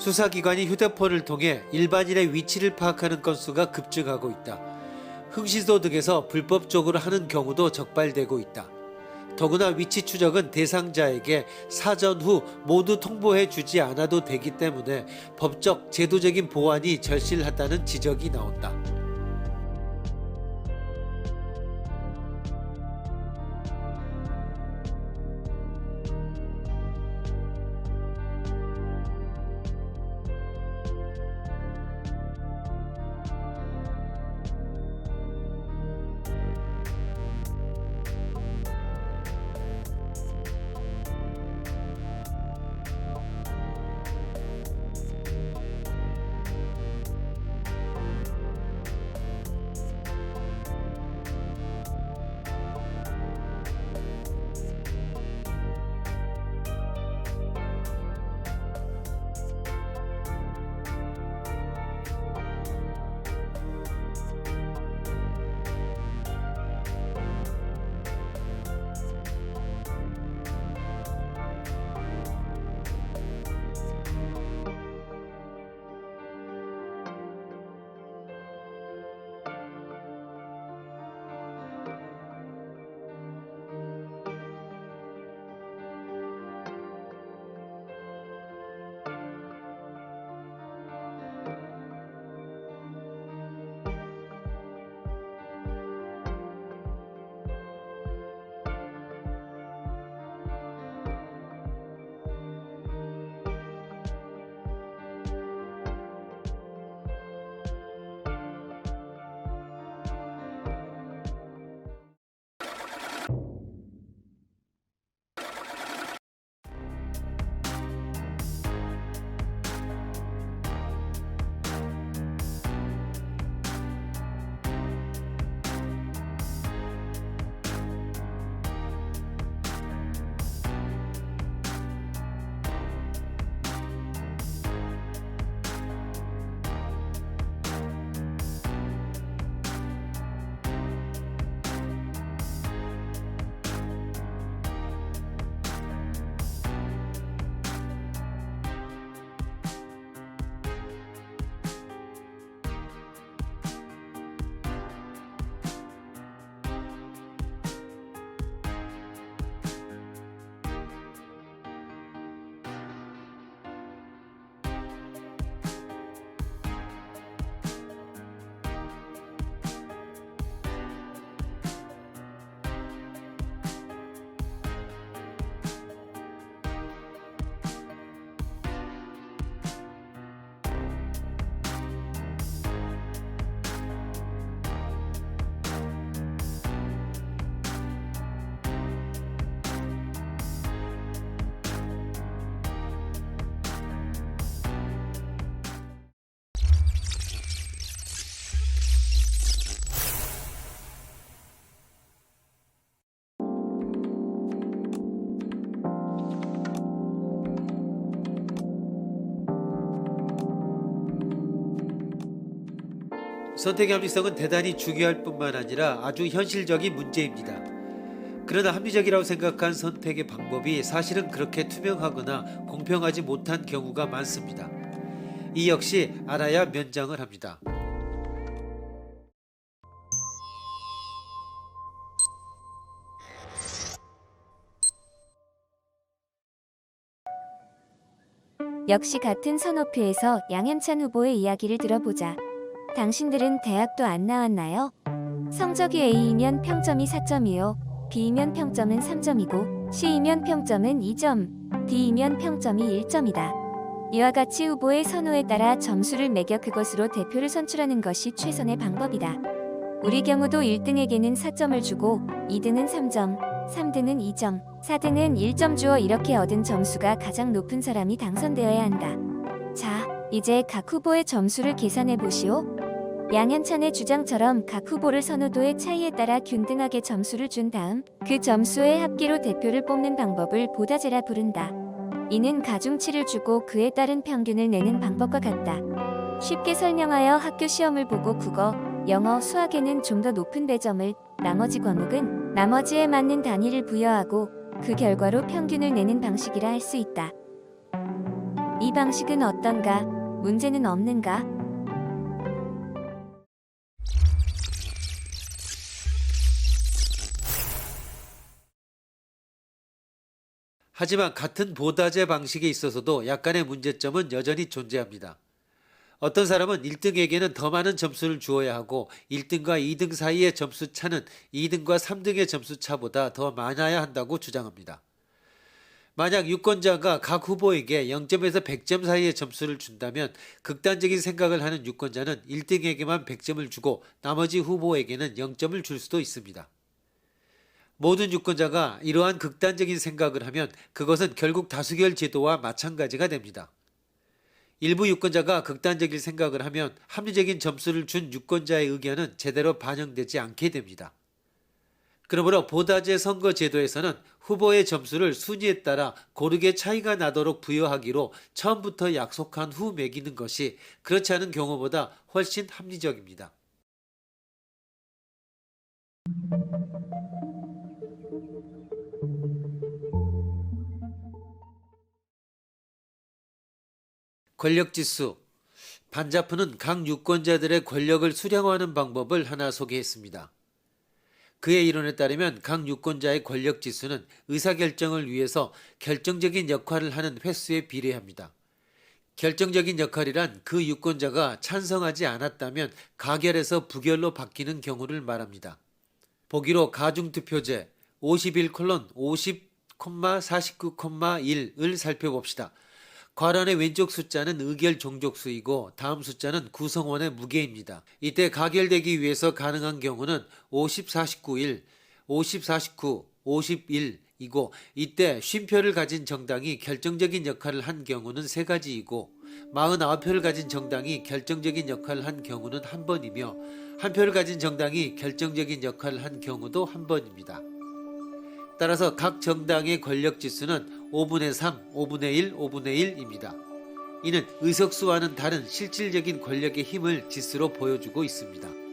수사기관이 휴대폰을 통해 일반인의 위치를 파악하는 건수가 급증하고 있다. 흥신소 등에서 불법적으로 하는 경우도 적발되고 있다. 더구나 위치 추적은 대상자에게 사전 후 모두 통보해 주지 않아도 되기 때문에 법적, 제도적인 보완이 절실하다는 지적이 나온다. 선택의 합리성은 대단히 중요할 뿐만 아니라 아주 현실적인 문제입니다. 그러나 합리적이라고 생각한 선택의 방법이 사실은 그렇게 투명하거나 공평하지 못한 경우가 많습니다. 이 역시 알아야 면장을 합니다. 역시 같은 선호표에서 양현찬 후보의 이야기를 들어보자. 당신들은 대학도 안 나왔나요? 성적이 A이면 평점이 4점이요. B이면 평점은 3점이고 C이면 평점은 2점, D이면 평점이 1점이다. 이와 같이 후보의 선호에 따라 점수를 매겨 그것으로 대표를 선출하는 것이 최선의 방법이다. 우리 경우도 1등에게는 4점을 주고 2등은 3점, 3등은 2점, 4등은 1점 주어 이렇게 얻은 점수가 가장 높은 사람이 당선되어야 한다. 자, 이제 각 후보의 점수를 계산해 보시오. 양현찬의 주장처럼 각 후보를 선호도의 차이에 따라 균등하게 점수를 준 다음 그 점수의 합계로 대표를 뽑는 방법을 보다제라 부른다. 이는 가중치를 주고 그에 따른 평균을 내는 방법과 같다. 쉽게 설명하여 학교 시험을 보고 국어, 영어, 수학에는 좀 더 높은 배점을, 나머지 과목은 나머지에 맞는 단위를 부여하고 그 결과로 평균을 내는 방식이라 할 수 있다. 이 방식은 어떤가? 문제는 없는가? 하지만 같은 보다제 방식에 있어서도 약간의 문제점은 여전히 존재합니다. 어떤 사람은 1등에게는 더 많은 점수를 주어야 하고 1등과 2등 사이의 점수 차는 2등과 3등의 점수 차보다 더 많아야 한다고 주장합니다. 만약 유권자가 각 후보에게 0점에서 100점 사이의 점수를 준다면 극단적인 생각을 하는 유권자는 1등에게만 100점을 주고 나머지 후보에게는 0점을 줄 수도 있습니다. 모든 유권자가 이러한 극단적인 생각을 하면 그것은 결국 다수결 제도와 마찬가지가 됩니다. 일부 유권자가 극단적인 생각을 하면 합리적인 점수를 준 유권자의 의견은 제대로 반영되지 않게 됩니다. 그러므로 보다제 선거 제도에서는 후보의 점수를 순위에 따라 고르게 차이가 나도록 부여하기로 처음부터 약속한 후 매기는 것이 그렇지 않은 경우보다 훨씬 합리적입니다. 권력지수. 반자프는 각 유권자들의 권력을 수량화하는 방법을 하나 소개했습니다. 그의 이론에 따르면 각 유권자의 권력지수는 의사결정을 위해서 결정적인 역할을 하는 횟수에 비례합니다. 결정적인 역할이란 그 유권자가 찬성하지 않았다면 가결에서 부결로 바뀌는 경우를 말합니다. 보기로 가중투표제 51:50,49,1을 살펴봅시다. 괄호의 왼쪽 숫자는 의결 종족수이고 다음 숫자는 구성원의 무게입니다. 이때 가결되기 위해서 가능한 경우는 50:49:1, 50:49, 51이고 이때 50표를 가진 정당이 결정적인 역할을 한 경우는 3가지이고 49표를 가진 정당이 결정적인 역할을 한 경우는 1번이며 1표를 가진 정당이 결정적인 역할을 한 경우도 1번입니다. 따라서 각 정당의 권력지수는 5분의 3, 5분의 1, 5분의 1입니다. 이는 의석수와는 다른 실질적인 권력의 힘을 지수로 보여주고 있습니다.